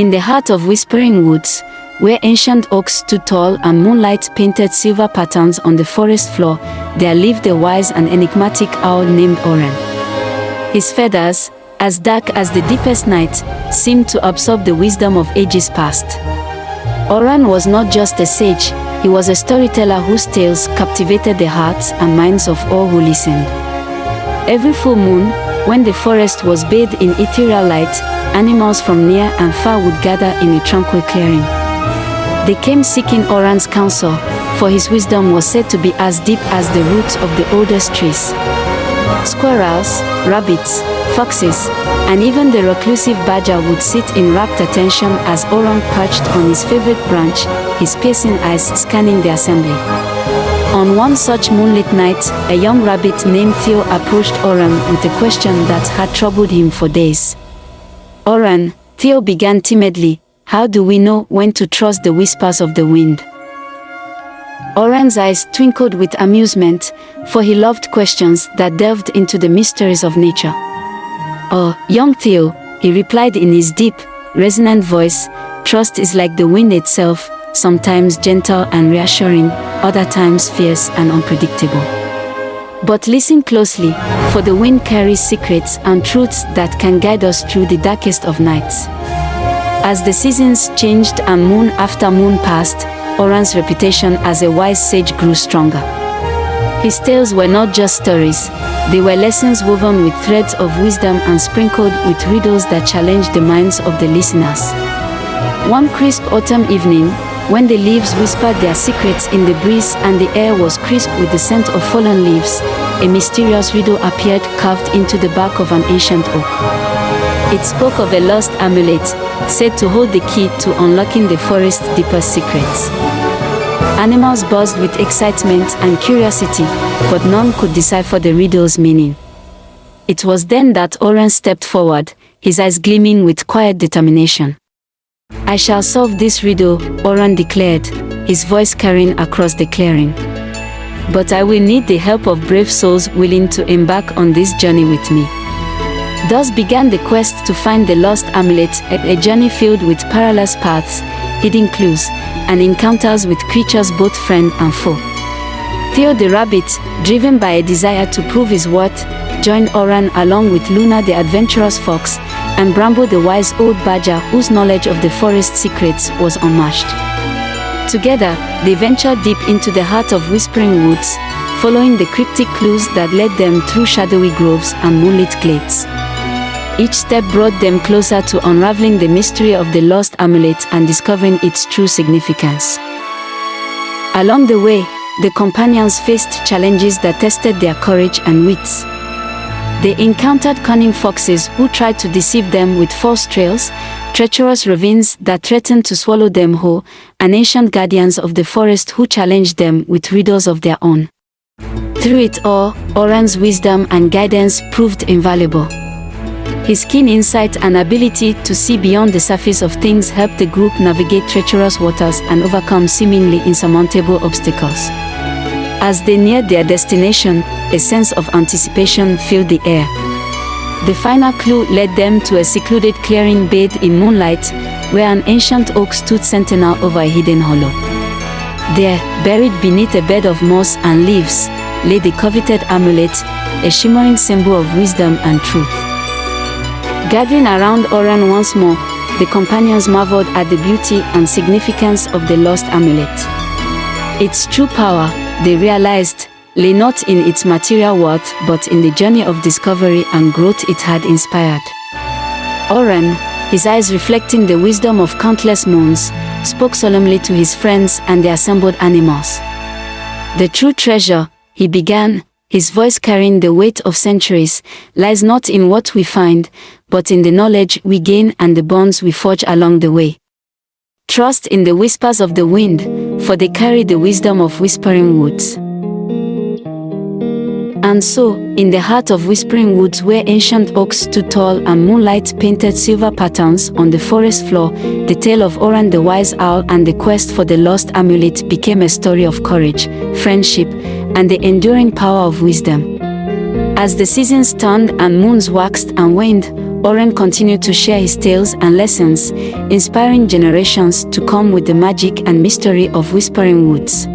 In the heart of Whispering Woods, where ancient oaks stood tall and moonlight painted silver patterns on the forest floor, there lived a wise and enigmatic owl named Oran. His feathers, as dark as the deepest night, seemed to absorb the wisdom of ages past. Oran was not just a sage, he was a storyteller whose tales captivated the hearts and minds of all who listened. Every full moon, when the forest was bathed in ethereal light, animals from near and far would gather in a tranquil clearing. They came seeking Oran's counsel, for his wisdom was said to be as deep as the roots of the oldest trees. Squirrels, rabbits, foxes, and even the reclusive badger would sit in rapt attention as Oran perched on his favorite branch, his piercing eyes scanning the assembly. On one such moonlit night, a young rabbit named Theo approached Oran with a question that had troubled him for days. "Oran," Theo began timidly, "how do we know when to trust the whispers of the wind?" Oran's eyes twinkled with amusement, for he loved questions that delved into the mysteries of nature. "Oh, young Theo," he replied in his deep, resonant voice, "trust is like the wind itself, sometimes gentle and reassuring, other times fierce and unpredictable. But listen closely, for the wind carries secrets and truths that can guide us through the darkest of nights." As the seasons changed and moon after moon passed, Oran's reputation as a wise sage grew stronger. His tales were not just stories, they were lessons woven with threads of wisdom and sprinkled with riddles that challenged the minds of the listeners. One crisp autumn evening, when the leaves whispered their secrets in the breeze and the air was crisp with the scent of fallen leaves, a mysterious riddle appeared carved into the bark of an ancient oak. It spoke of a lost amulet, said to hold the key to unlocking the forest's deepest secrets. Animals buzzed with excitement and curiosity, but none could decipher the riddle's meaning. It was then that Oran stepped forward, his eyes gleaming with quiet determination. "I shall solve this riddle," Oran declared, his voice carrying across the clearing. "But I will need the help of brave souls willing to embark on this journey with me." Thus began the quest to find the lost amulet, a journey filled with perilous paths, hidden clues, and encounters with creatures both friend and foe. Theo the rabbit, driven by a desire to prove his worth, joined Oran along with Luna the adventurous fox, and Brambo the wise old badger whose knowledge of the forest secrets was unmatched. Together, they ventured deep into the heart of Whispering Woods, following the cryptic clues that led them through shadowy groves and moonlit glades. Each step brought them closer to unraveling the mystery of the lost amulet and discovering its true significance. Along the way, the companions faced challenges that tested their courage and wits. They encountered cunning foxes who tried to deceive them with false trails, treacherous ravines that threatened to swallow them whole, and ancient guardians of the forest who challenged them with riddles of their own. Through it all, Oran's wisdom and guidance proved invaluable. His keen insight and ability to see beyond the surface of things helped the group navigate treacherous waters and overcome seemingly insurmountable obstacles. As they neared their destination, a sense of anticipation filled the air. The final clue led them to a secluded clearing bathed in moonlight, where an ancient oak stood sentinel over a hidden hollow. There, buried beneath a bed of moss and leaves, lay the coveted amulet, a shimmering symbol of wisdom and truth. Gathering around Oran once more, the companions marveled at the beauty and significance of the lost amulet. Its true power, they realized, lay not in its material worth but in the journey of discovery and growth it had inspired. Oran, his eyes reflecting the wisdom of countless moons, spoke solemnly to his friends and the assembled animals. "The true treasure," he began, his voice carrying the weight of centuries, "lies not in what we find, but in the knowledge we gain and the bonds we forge along the way. Trust in the whispers of the wind, for they carry the wisdom of Whispering Woods." And so, in the heart of Whispering Woods where ancient oaks stood tall and moonlight painted silver patterns on the forest floor, the tale of Oran the wise owl and the quest for the lost amulet became a story of courage, friendship, and the enduring power of wisdom. As the seasons turned and moons waxed and waned, Oren continued to share his tales and lessons, inspiring generations to come with the magic and mystery of Whispering Woods.